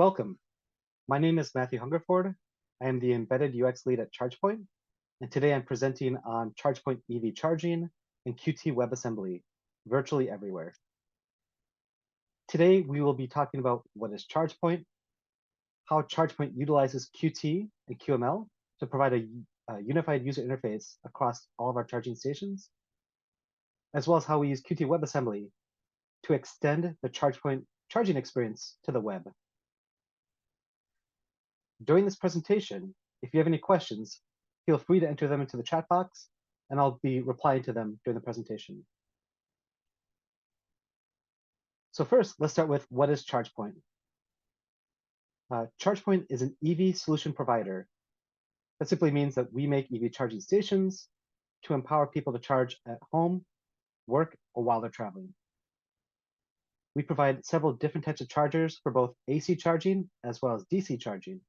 Welcome. My name is Matthew Hungerford. I am the embedded UX lead at ChargePoint, and today I'm presenting on ChargePoint EV charging and Qt WebAssembly, virtually everywhere. Today, we will be talking about what is ChargePoint, how ChargePoint utilizes Qt and QML to provide a unified user interface across all of our charging stations, as well as how we use Qt WebAssembly to extend the ChargePoint charging experience to the web. During this presentation, if you have any questions, feel free to enter them into the chat box, and I'll be replying to them during the presentation. So first, let's start with what is ChargePoint? ChargePoint is an EV solution provider. That simply means that we make EV charging stations to empower people to charge at home, work, or while they're traveling. We provide several different types of chargers for both AC charging as well as DC charging.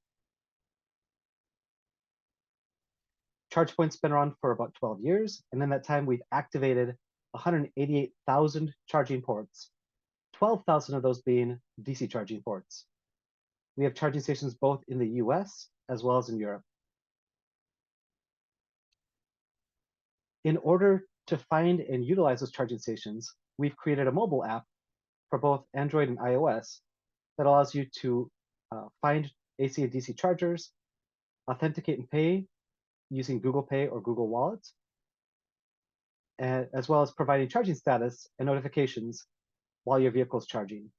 ChargePoint's been around for about 12 years, and in that time, we've activated 188,000 charging ports, 12,000 of those being DC charging ports. We have charging stations both in the US as well as in Europe. In order to find and utilize those charging stations, we've created a mobile app for both Android and iOS that allows you to find AC and DC chargers, authenticate and pay using Google Pay or Google Wallet, as well as providing charging status and notifications while your vehicle is charging.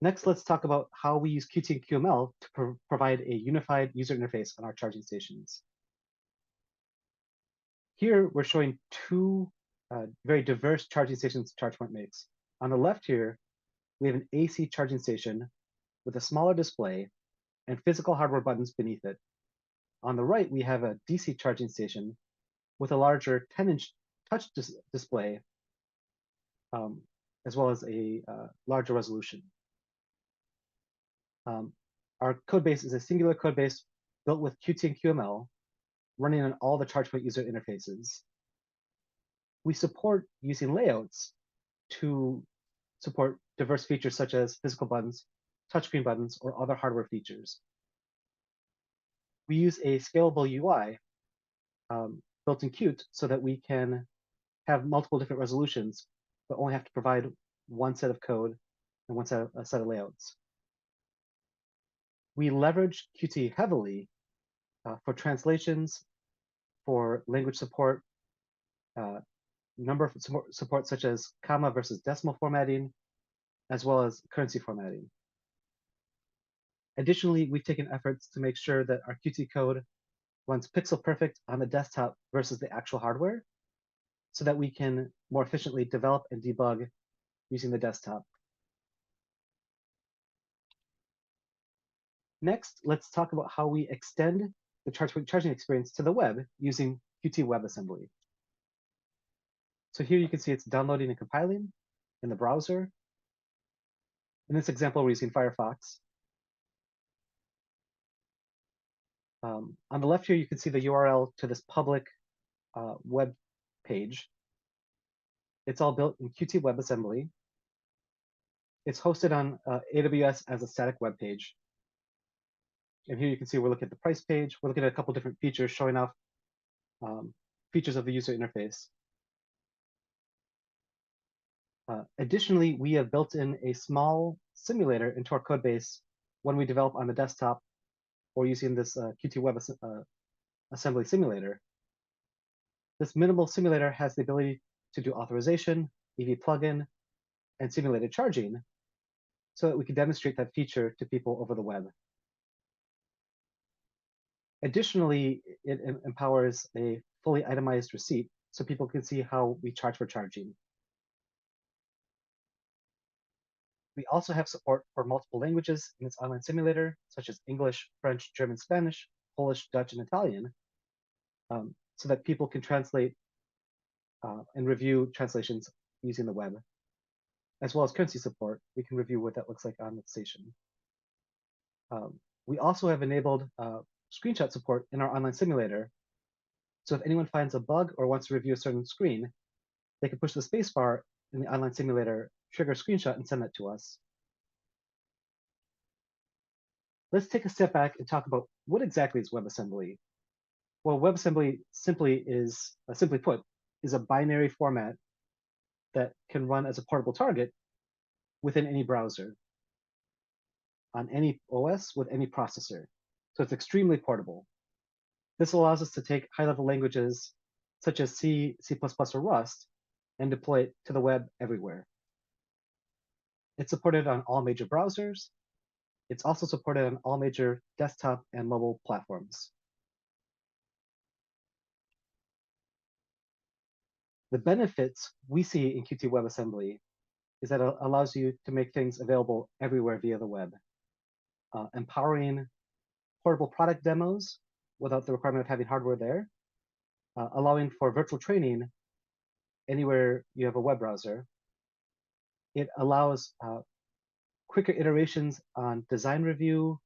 Next, let's talk about how we use Qt and QML to provide a unified user interface on our charging stations. Here, we're showing two very diverse charging stations ChargePoint makes. On the left here, we have an AC charging station with a smaller display and physical hardware buttons beneath it. On the right, we have a DC charging station with a larger 10-inch touch display, as well as a larger resolution. Our code base is a singular code base built with Qt and QML, running on all the ChargePoint user interfaces. We support using layouts to support diverse features such as physical buttons, touchscreen buttons, or other hardware features. We use a scalable UI built in Qt so that we can have multiple different resolutions, but only have to provide one set of code and one set of layouts. We leverage Qt heavily for translations, for language support, number of support such as comma versus decimal formatting, as well as currency formatting. Additionally, we've taken efforts to make sure that our Qt code runs pixel perfect on the desktop versus the actual hardware, so that we can more efficiently develop and debug using the desktop. Next, let's talk about how we extend the ChargePoint charging experience to the web using Qt WebAssembly. So here you can see it's downloading and compiling in the browser. In this example, we're using Firefox. On the left here, you can see the URL to this public web page. It's all built in Qt WebAssembly. It's hosted on AWS as a static web page. And here you can see we're looking at the price page. We're looking at a couple different features showing off features of the user interface. Additionally, we have built in a small simulator into our code base when we develop on the desktop or using this Qt WebAssembly simulator. This minimal simulator has the ability to do authorization, EV plugin, and simulated charging so that we can demonstrate that feature to people over the web. Additionally, it empowers a fully itemized receipt so people can see how we charge for charging. We also have support for multiple languages in its online simulator, such as English, French, German, Spanish, Polish, Dutch, and Italian, so that people can translate and review translations using the web. As well as currency support, we can review what that looks like on the station. We also have enabled screenshot support in our online simulator. So if anyone finds a bug or wants to review a certain screen, they can push the spacebar in the online simulator trigger a screenshot and send that to us. Let's take a step back and talk about what exactly is WebAssembly. Well, WebAssembly simply put, is a binary format that can run as a portable target within any browser, on any OS with any processor. So it's extremely portable. This allows us to take high-level languages such as C, C++, or Rust and deploy it to the web everywhere. It's supported on all major browsers. It's also supported on all major desktop and mobile platforms. The benefits we see in Qt WebAssembly is that it allows you to make things available everywhere via the web, empowering portable product demos without the requirement of having hardware there, allowing for virtual training anywhere you have a web browser. It allows quicker iterations on design review,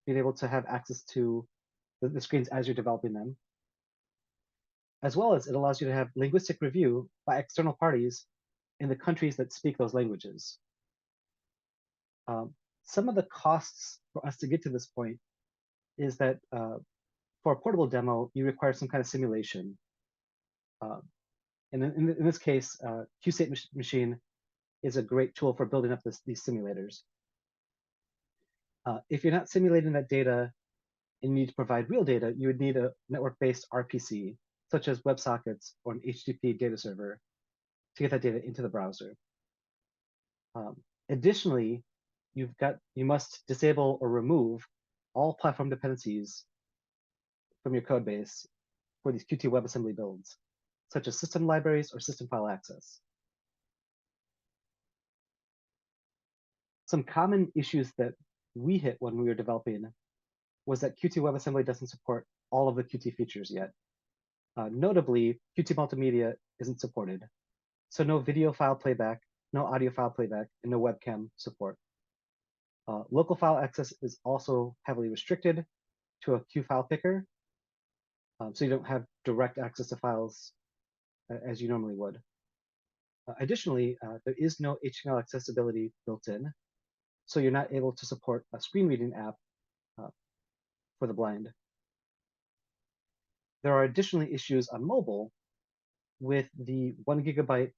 being able to have access to the screens as you're developing them, as well as it allows you to have linguistic review by external parties in the countries that speak those languages. Some of the costs for us to get to this point is that for a portable demo, you require some kind of simulation. And in this case, Qstate machine is a great tool for building up these simulators. If you're not simulating that data and you need to provide real data, you would need a network-based RPC, such as WebSockets or an HTTP data server, to get that data into the browser. Additionally, you must disable or remove all platform dependencies from your code base for these Qt WebAssembly builds, such as system libraries or system file access. Some common issues that we hit when we were developing was that Qt WebAssembly doesn't support all of the Qt features yet. Notably, Qt Multimedia isn't supported. So no video file playback, no audio file playback, and no webcam support. Local file access is also heavily restricted to a Q file picker, so you don't have direct access to files as you normally would. Additionally, there is no HTML accessibility built in, so you're not able to support a screen reading app for the blind. There are additionally issues on mobile with the 1 GB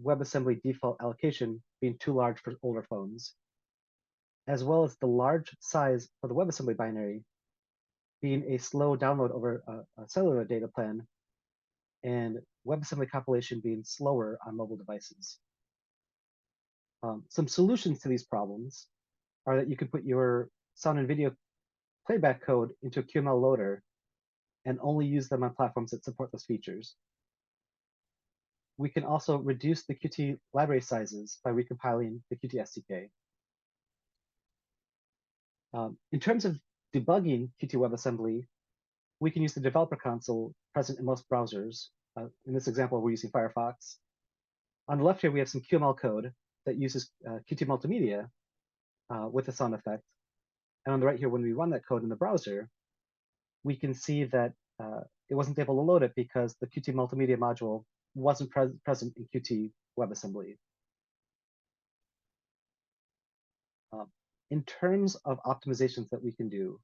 WebAssembly default allocation being too large for older phones, as well as the large size of the WebAssembly binary being a slow download over a cellular data plan, and WebAssembly compilation being slower on mobile devices. Some solutions to these problems are that you can put your sound and video playback code into a QML loader and only use them on platforms that support those features. We can also reduce the Qt library sizes by recompiling the Qt SDK. In terms of debugging Qt WebAssembly, we can use the developer console present in most browsers. In this example, we're using Firefox. On the left here, we have some QML code that uses Qt Multimedia with a sound effect. And on the right here, when we run that code in the browser, we can see that it wasn't able to load it because the Qt Multimedia module wasn't present in Qt WebAssembly. In terms of optimizations that we can do,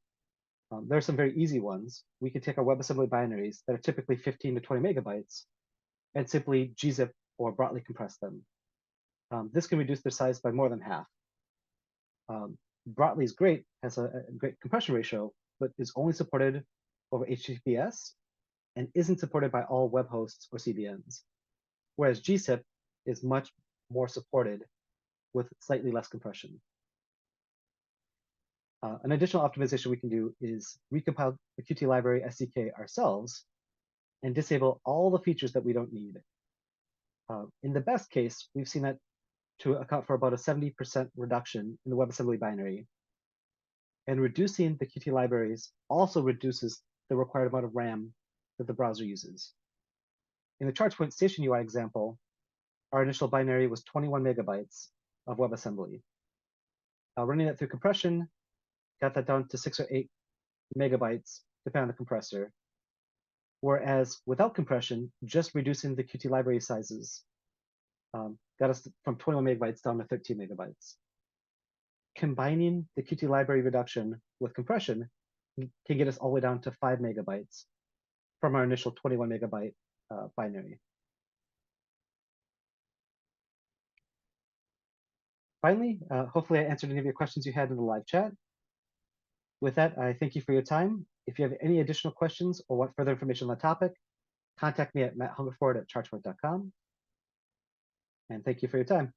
there are some very easy ones. We can take our WebAssembly binaries that are typically 15 to 20 megabytes and simply gzip or broadly compress them. This can reduce their size by more than half. Broadly is great, has a great compression ratio, but is only supported over HTTPS and isn't supported by all web hosts or CDNs, whereas gzip is much more supported with slightly less compression. An additional optimization we can do is recompile the Qt library SDK ourselves and disable all the features that we don't need. In the best case, we've seen that to account for about a 70% reduction in the WebAssembly binary. And reducing the Qt libraries also reduces the required amount of RAM that the browser uses. In the ChargePoint Station UI example, our initial binary was 21 megabytes of WebAssembly. Running that through compression got that down to 6 or 8 megabytes, depending on the compressor. Whereas without compression, just reducing the Qt library sizes got us from 21 megabytes down to 13 megabytes. Combining the Qt library reduction with compression can get us all the way down to 5 megabytes from our initial 21 megabyte binary. Finally, hopefully I answered any of your questions you had in the live chat. With that, I thank you for your time. If you have any additional questions or want further information on the topic, contact me at matthungerford@chargepoint.com. And thank you for your time.